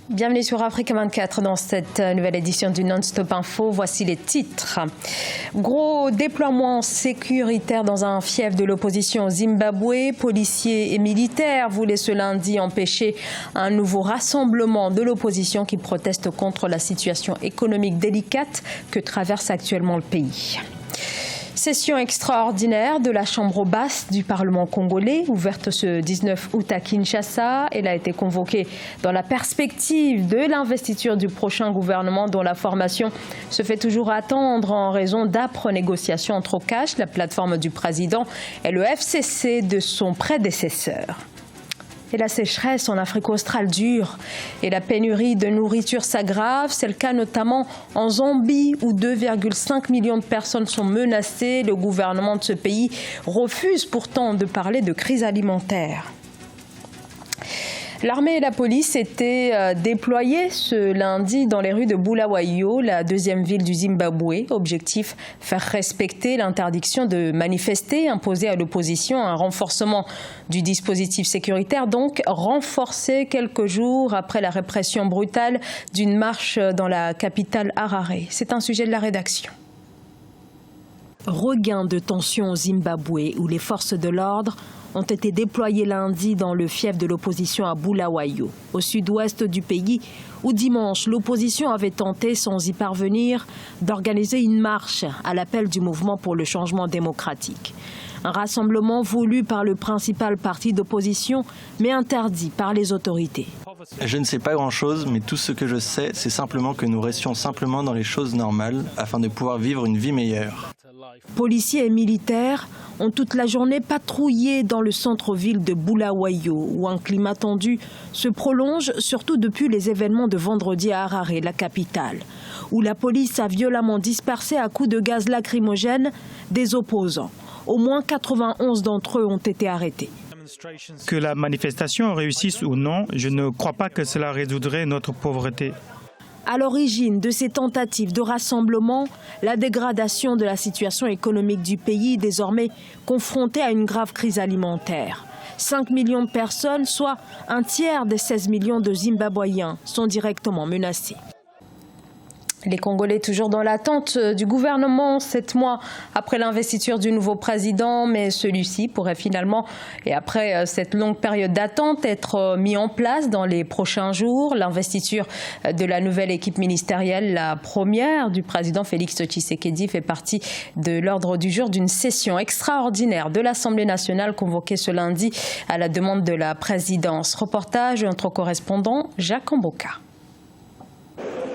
Bienvenue sur Afrique 24 dans cette nouvelle édition du Non-Stop Info. Voici les titres. Gros déploiement sécuritaire dans un fief de l'opposition au Zimbabwe. Policiers et militaires voulaient ce lundi empêcher un nouveau rassemblement de l'opposition qui proteste contre la situation économique délicate que traverse actuellement le pays. Session extraordinaire de la Chambre basse du Parlement congolais, ouverte ce 19 août à Kinshasa. Elle a été convoquée dans la perspective de l'investiture du prochain gouvernement dont la formation se fait toujours attendre en raison d'âpres négociations entre OCASH, la plateforme du président, et le FCC de son prédécesseur. Et la sécheresse en Afrique australe dure et la pénurie de nourriture s'aggrave. C'est le cas notamment en Zambie où 2,5 millions de personnes sont menacées. Le gouvernement de ce pays refuse pourtant de parler de crise alimentaire. L'armée et la police étaient déployées ce lundi dans les rues de Bulawayo, la deuxième ville du Zimbabwe. Objectif, faire respecter l'interdiction de manifester imposée à l'opposition. Un renforcement du dispositif sécuritaire, donc renforcé quelques jours après la répression brutale d'une marche dans la capitale Harare. C'est un sujet de la rédaction. Regain de tension au Zimbabwe où les forces de l'ordre ont été déployés lundi dans le fief de l'opposition à Bulawayo, au sud-ouest du pays, où dimanche, l'opposition avait tenté, sans y parvenir, d'organiser une marche à l'appel du mouvement pour le changement démocratique. Un rassemblement voulu par le principal parti d'opposition, mais interdit par les autorités. Je ne sais pas grand-chose, mais tout ce que je sais, c'est simplement que nous restions simplement dans les choses normales afin de pouvoir vivre une vie meilleure. Policiers et militaires ont toute la journée patrouillé dans le centre-ville de Bulawayo, où un climat tendu se prolonge, surtout depuis les événements de vendredi à Harare, la capitale, où la police a violemment dispersé à coups de gaz lacrymogène des opposants. Au moins 91 d'entre eux ont été arrêtés. Que la manifestation réussisse ou non, je ne crois pas que cela résoudrait notre pauvreté. À l'origine de ces tentatives de rassemblement, la dégradation de la situation économique du pays, désormais confronté à une grave crise alimentaire. 5 millions de personnes, soit un tiers des 16 millions de Zimbabwéens, sont directement menacés. Les Congolais toujours dans l'attente du gouvernement 7 mois après l'investiture du nouveau président, mais celui-ci pourrait finalement, et après cette longue période d'attente, être mis en place dans les prochains jours. L'investiture de la nouvelle équipe ministérielle, la première du président Félix Tshisekedi, fait partie de l'ordre du jour d'une session extraordinaire de l'Assemblée nationale convoquée ce lundi à la demande de la présidence. Reportage de notre correspondant Jacques Mboka.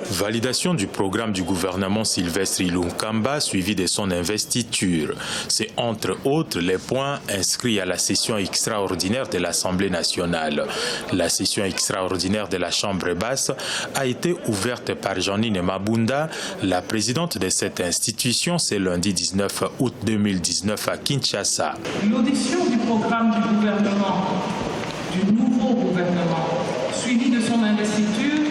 Validation du programme du gouvernement Sylvestre Ilunkamba suivi de son investiture. C'est entre autres les points inscrits à la session extraordinaire de l'Assemblée nationale. La session extraordinaire de la Chambre basse a été ouverte par Jeanine Mabunda, la présidente de cette institution, ce lundi 19 août 2019 à Kinshasa. L'audition du programme du gouvernement, du nouveau gouvernement, suivi de son investiture,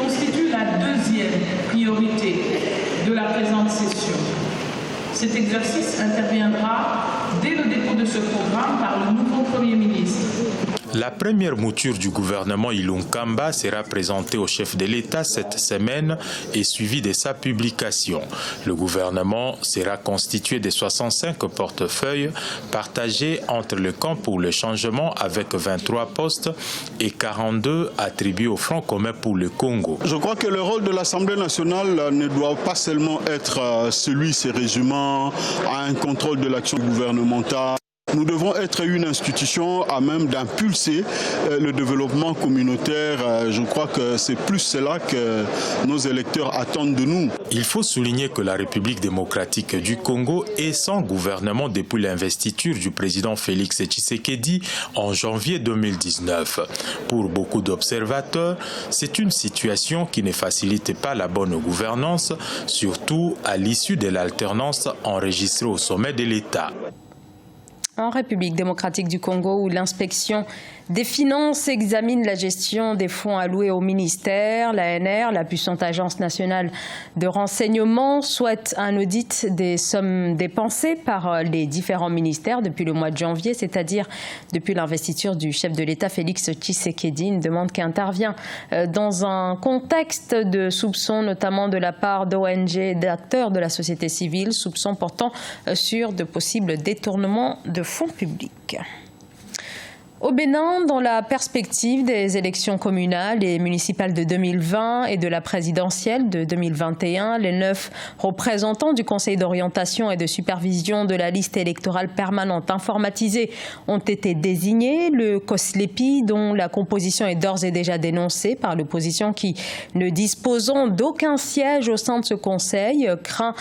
constitue la deuxième priorité de la présente session. Cet exercice interviendra dès le dépôt de ce programme par le nouveau Premier ministre. La première mouture du gouvernement Ilunkamba sera présentée au chef de l'État cette semaine et suivie de sa publication. Le gouvernement sera constitué de 65 portefeuilles partagés entre le camp pour le changement avec 23 postes et 42 attribués au Front commun pour le Congo. Je crois que le rôle de l'Assemblée nationale ne doit pas seulement être celui se résumant à un contrôle de l'action gouvernementale. Nous devons être une institution à même d'impulser le développement communautaire. Je crois que c'est plus cela que nos électeurs attendent de nous. Il faut souligner que la République démocratique du Congo est sans gouvernement depuis l'investiture du président Félix Tshisekedi en janvier 2019. Pour beaucoup d'observateurs, c'est une situation qui ne facilite pas la bonne gouvernance, surtout à l'issue de l'alternance enregistrée au sommet de l'État. En République démocratique du Congo, où l'inspection des Finances examine la gestion des fonds alloués au ministère. L'ANR, la puissante agence nationale de renseignement, souhaite un audit des sommes dépensées par les différents ministères depuis le mois de janvier, c'est-à-dire depuis l'investiture du chef de l'État Félix Tshisekedi. Une demande qui intervient dans un contexte de soupçons, notamment de la part d'ONG et d'acteurs de la société civile, soupçons portant sur de possibles détournements de fonds publics. Au Bénin, dans la perspective des élections communales et municipales de 2020 et de la présidentielle de 2021, les 9 représentants du Conseil d'orientation et de supervision de la liste électorale permanente informatisée ont été désignés. Le COSLEPI, dont la composition est d'ores et déjà dénoncée par l'opposition qui, ne disposant d'aucun siège au sein de ce conseil, craint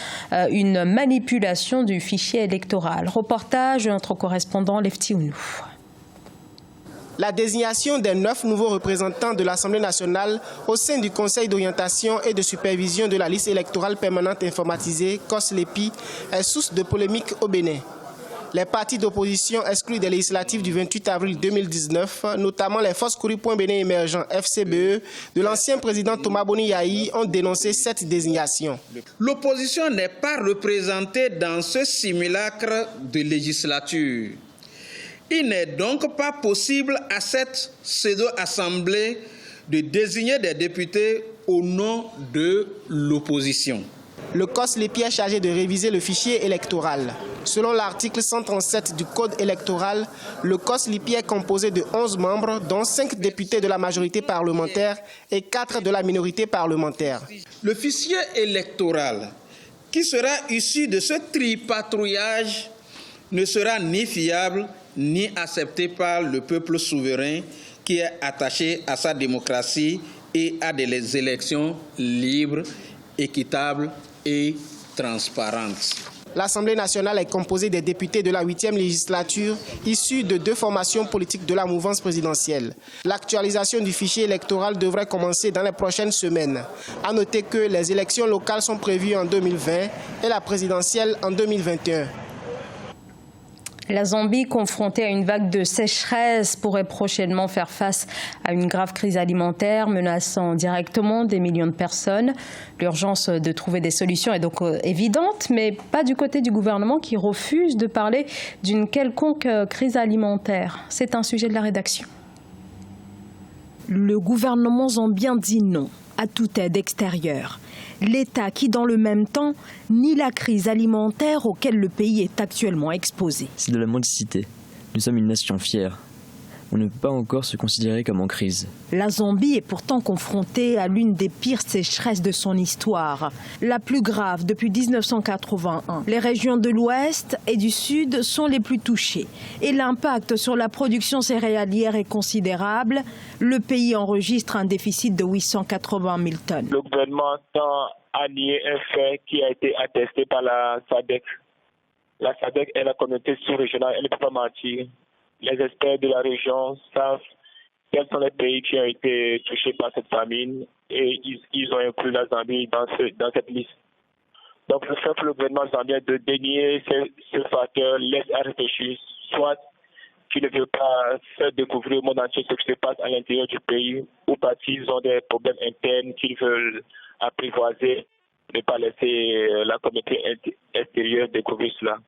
une manipulation du fichier électoral. Reportage de notre correspondant Lefti Ounou. La désignation des 9 nouveaux représentants de l'Assemblée nationale au sein du Conseil d'orientation et de supervision de la liste électorale permanente informatisée, COSLEPI, est source de polémique au Bénin. Les partis d'opposition exclus des législatives du 28 avril 2019, notamment les Forces Kouri-Point Bénin émergents FCBE, de l'ancien président Thomas Boni Yahi, ont dénoncé cette désignation. L'opposition n'est pas représentée dans ce simulacre de législature. Il n'est donc pas possible à cette pseudo-assemblée de désigner des députés au nom de l'opposition. Le COSLEPI est chargé de réviser le fichier électoral. Selon l'article 137 du Code électoral, le COSLEPI est composé de 11 membres, dont 5 députés de la majorité parlementaire et 4 de la minorité parlementaire. Le fichier électoral qui sera issu de ce tripatrouillage ne sera ni fiable ni accepté par le peuple souverain qui est attaché à sa démocratie et à des élections libres, équitables et transparentes. L'Assemblée nationale est composée des députés de la 8e législature issus de 2 formations politiques de la mouvance présidentielle. L'actualisation du fichier électoral devrait commencer dans les prochaines semaines. À noter que les élections locales sont prévues en 2020 et la présidentielle en 2021. La Zambie, confrontée à une vague de sécheresse, pourrait prochainement faire face à une grave crise alimentaire menaçant directement des millions de personnes. L'urgence de trouver des solutions est donc évidente, mais pas du côté du gouvernement qui refuse de parler d'une quelconque crise alimentaire. C'est un sujet de la rédaction. Le gouvernement zambien dit non à toute aide extérieure. L'État qui, dans le même temps, nie la crise alimentaire auquel le pays est actuellement exposé. C'est de la mendicité. Nous sommes une nation fière. On ne peut pas encore se considérer comme en crise. La Zambie est pourtant confrontée à l'une des pires sécheresses de son histoire, la plus grave depuis 1981. Les régions de l'Ouest et du Sud sont les plus touchées et l'impact sur la production céréalière est considérable. Le pays enregistre un déficit de 880 000 tonnes. Le gouvernement tend à nier un fait qui a été attesté par la SADC. La SADC est la communauté sous-régionale, elle ne peut pas mentir. Les experts de la région savent quels sont les pays qui ont été touchés par cette famine et ils ont inclus la Zambie dans cette liste. Donc le fait que le gouvernement zambien de dénier ce facteur laisse à réfléchir, soit qu'il ne veut pas faire découvrir au monde entier ce qui se passe à l'intérieur du pays, ou parce qu'ils ont des problèmes internes qu'ils veulent apprivoiser, ne pas laisser la communauté extérieure découvrir cela.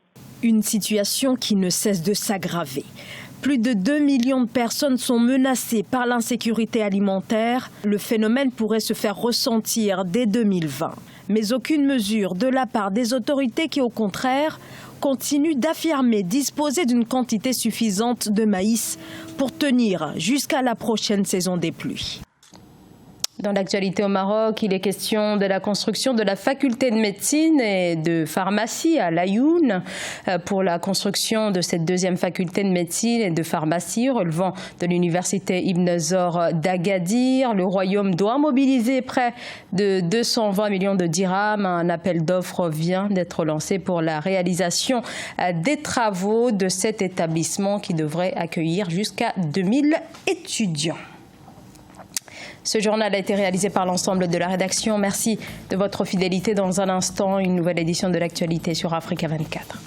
Une situation qui ne cesse de s'aggraver. Plus de 2 millions de personnes sont menacées par l'insécurité alimentaire. Le phénomène pourrait se faire ressentir dès 2020. Mais aucune mesure de la part des autorités qui, au contraire, continuent d'affirmer disposer d'une quantité suffisante de maïs pour tenir jusqu'à la prochaine saison des pluies. Dans l'actualité au Maroc, il est question de la construction de la faculté de médecine et de pharmacie à Laayoune. Pour la construction de cette deuxième faculté de médecine et de pharmacie relevant de l'université Ibn Zor d'Agadir, le royaume doit mobiliser près de 220 millions de dirhams. Un appel d'offres vient d'être lancé pour la réalisation des travaux de cet établissement qui devrait accueillir jusqu'à 2000 étudiants. Ce journal a été réalisé par l'ensemble de la rédaction. Merci de votre fidélité. Dans un instant, une nouvelle édition de l'actualité sur Africa 24.